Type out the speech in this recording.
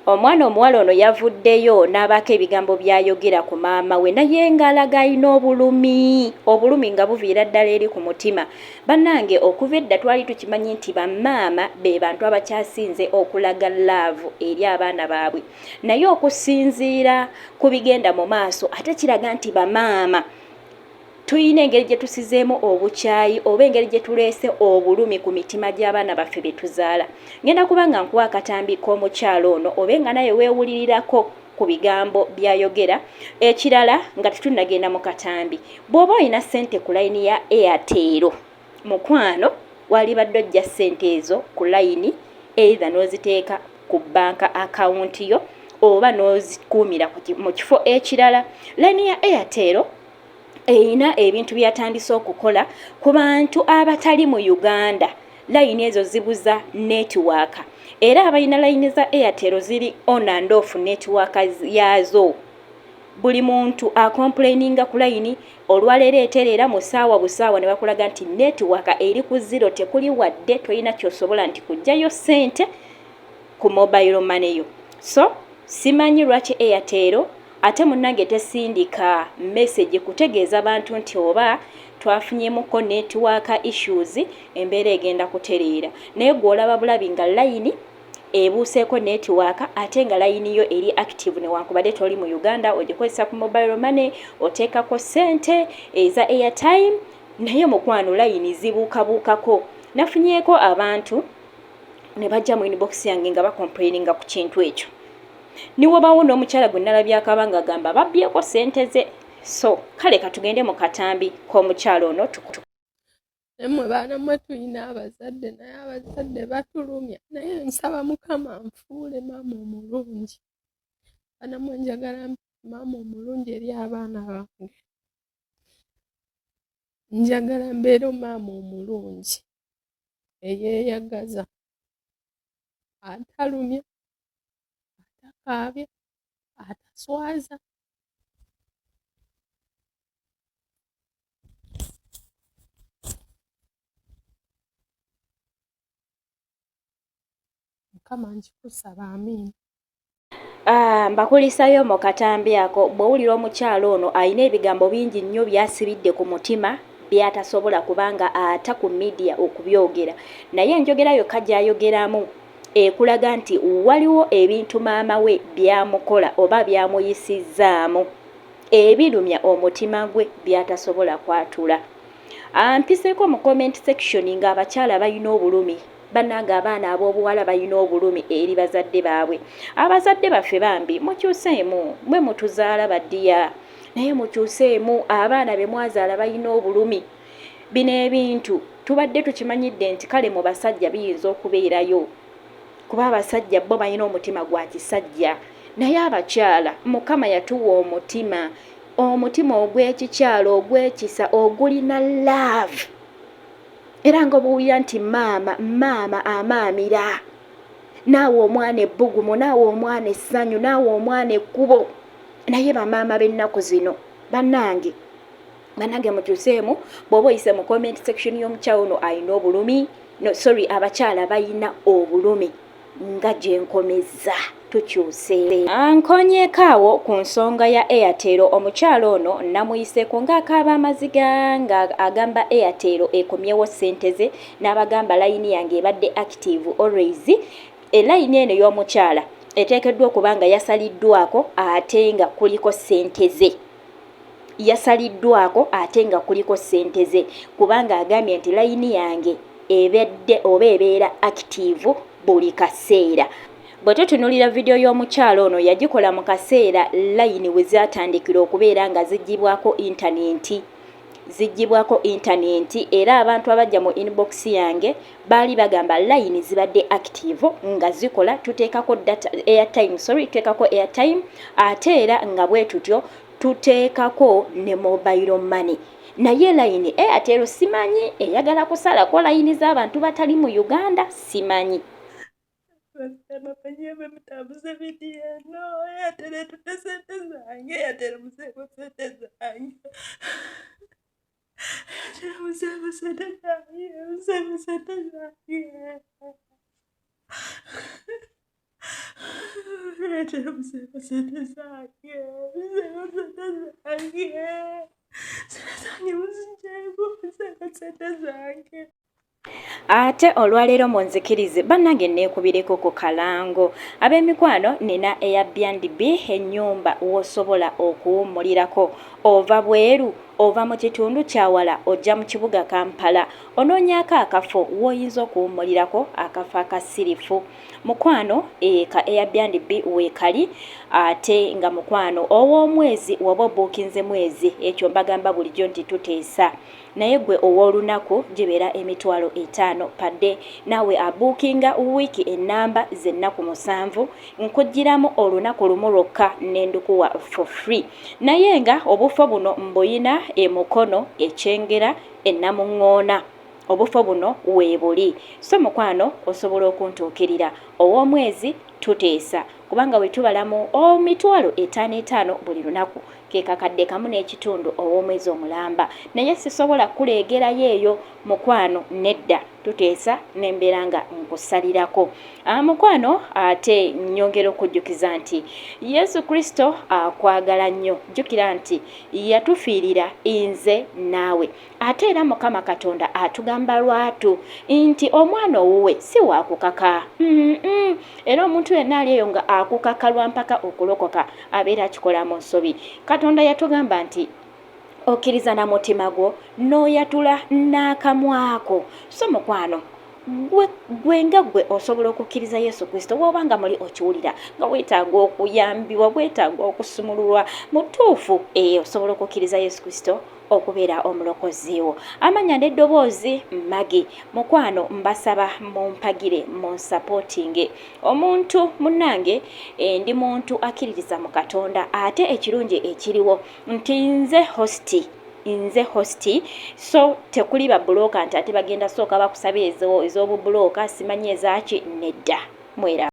Omwana omuwala ono yavuddeyo n'abaako ebigambo by'ayogera ku maama we naye ng'alaga alina obulumi nga buviira ddala eri ku mutima. Bannange okuva edda twali tukimanyi nti bamaama be bantu abakyasinze okulaga laavu eri abaana baabwe, naye okusinziira ku bigenda mu maaso ate kiraga nti bamaama tuyina engeri gye tusizeemu obukyayi oba engeri gye tuleese obulumi ku mitima gy'abaana baffe be tuzaala. Ngenda kubanga nkuwa akatambi k'omukyalo ono obe nga naye weewulirirako ku bigambo by'ayogera. Ekirala nga tetunnagenda mu katambi, bw'oba olina ssente ku layini ya Airtel mukwano, walibadde ojja ssente ezo ku layini either n'oziteeka ku banka akawunti yo oba n'ozikuumira mu kifo ekirala. Layini ya Airtel eyina ebintu byatandise okukola ku bantu abatali mu Uganda. Layini ezo zibuza netiwaaka era abalina layini za Airtel ziri on and off netiwaaka yazo. Buli muntu akomplaininga ku layini olwaleero etereera mu ssaawa busaawa ne bakulaga nti netiwaaka eri ku zero, tekuli wadde tolina kyosobola nti kujjayo ssente ku mobile money yo. So simanyi lwaki Airtel ate munnange tesindika message kutegeeza bantu nti oba twafunyemuko netiwaaka issues, embeera egenda kutereera. Naye gw'olaba bulabi nga layini ebuuseeko netiwaaka ate nga layini yo eri active newankubadde toli mu Uganda, ogikozesa ku mobile money, oteekako ssente eza airtime, naye mukwano layini zibuukabuukako. Nafunyeeko abantu ne bajja mu inbox yange nga bakomplaininga ku kintu ekyo. Niwobaawo n'omukyala gwe nalabyako abanga agamba babbyeko ssente ze. So kale katugende mu katambi k'omukyalo ono Emmwe baana mmwe tulina abazadde naye abazadde batulumya, naye nsaba Mukama nfuule maama omulungi. Baana mmwe njagala maama omulungi eri abaana bange. Njagala mbeere maama omulungi eyeeyagaza, atalumya, atakaabya, ataswaza. Mukama nkikusaba, amiina. Mbakulisayo mu katambi ako. Bw'owulira omukyalo ono alina ebigambo bingi nnyo byasibidde ku mutima byatasobola kubanga ata ku media okubyogera, naye enjogera yokka gy'ayogeramu ekulaga nti waliwo ebintu maama we byamukola oba byamuyisizzaamu ebirumya omutima gwe byatasobola kwatula. Mpiseeko mu comment section ng'abakyala balina obulumi. Bannange abaana ab'obuwala balina obulumi eri bazadde baabwe. Abazadde baffe bambi mukyuseemu, mwe mutuzaala baddiya, naye mukyuseemu abaana be mwazaala balina obulumi. Bino ebintu tubadde tukimanyidde nti kale mu basajja biyinza okubeerayo kuba abasajja bo balina omutima gwa kisajja, naye abakyala Mukama yatuwa omutima ogw'ekikyala ogw'ekisa ogulina love. Era ng'obuwulira nti maama amaamira, naawe omwana ebbugumu, naawe omwana essanyu, naawe omwana ekkubo. Naye bamaama b'ennaku zino bannange mukyuseemu. Bw'oba oyise mu comment section y'omukyalo ono alina obulumi, abakyala balina obulumi nga gye nkomezza tukyuse. Nkonyeekaawo ku nsonga ya Airtel. Omukyalo ono namuyiseeko ng'akaaba amaziga nga agamba Airtel ekomyewo ssente ze, n'abagamba layini yange ebadde active always. Elayini eno y'omukyala eteekeddwa okuba nga yasaliddwako ate nga kuliko ssente ze. Yasaliddwako ate nga kuliko ssente ze kubanga agambye nti layini yange ebedde oba ebeera active buli kaseera. Bwe tutunulira video y'omukyalo ono yagikola mu kaseera layini we zatandikira okubeera nga ziggyibwako intaneti era abantu abajja mu inbox yange baali bagamba layini zibadde active nga zikola, tuteekako airtime ate era nga bwe tutyo tuteekako ne mobile money. Naye layini Airtel simanyi eyagala kusalako layini z'abantu batali mu Uganda, simanyi. Ate olwaleero munzikirize bannange neekubireko ku kalango ab'emikwano nina Airbnb ennyumba w'osobola okuwummulirako ova bweru ova mu kitundu kyawala ojja mu kibuga Kampala onoonyaako akafo w'oyinza okuwummulirako akafo akasirifu mukwano ka Airbnb weekali ate nga mukwano ow'omwezi waba obuukinze mwezi ekyo mbagamba bulijjo nti tuteesa naye gwe ow'olunaku gibeera emitwalo 5 padde naawe abuukinga wiiki ennamba z'ennaku 7 nkugiramu olunaku lumu lwokka n'endukuwa for free naye nga obufo buno mbuyina emukono ekyengera ennamuŋŋoona obufo buno weebuli so mukwano osobola okuntuukirira ow'omwezi tuteesa kubanga we tubalamu emitwalo 5 buli lunaku ke kakadde kamu n'ekitundu ow'omwezi omulamba naye sisobola kuleegerayo eyo mukwano nedda tuteesa n'embeera nga nkusalirako mukwano ate nnyongera okujjukiza nti Yesu Kristo akwagala nnyo jjukira nti yatufiirira nze naawe ate era Mukama Katonda atugamba lwatu nti omwana owuwe si waakukaka era omuntu yenna ali eyo nga akukaka lwampaka okulokoka abeera akikola mu nsobi Katonda yatugamba nti okkiriza na mutima gwo n'oyatula n'akamwako so mukwano gwe nga gwe osobola okukkiriza Yesu Kristo woba nga muli okiwulira nga weetaaga okuyambibwa weetaaga okusumululwa mutuufu osobola okukkiriza Yesu Kristo okubeera omulokozi wo amanya n'eddoboozi Magi mukwano mbasaba mumpagire munsapootinge omuntu munnange ndi muntu akkiririza mu Katonda ate ekirungi ekiriwo nti nze hosti so tekuli ba bulooka nti ate bagenda sooka bakusaba ez'obubulooka simanyi ezaaki nedda mwera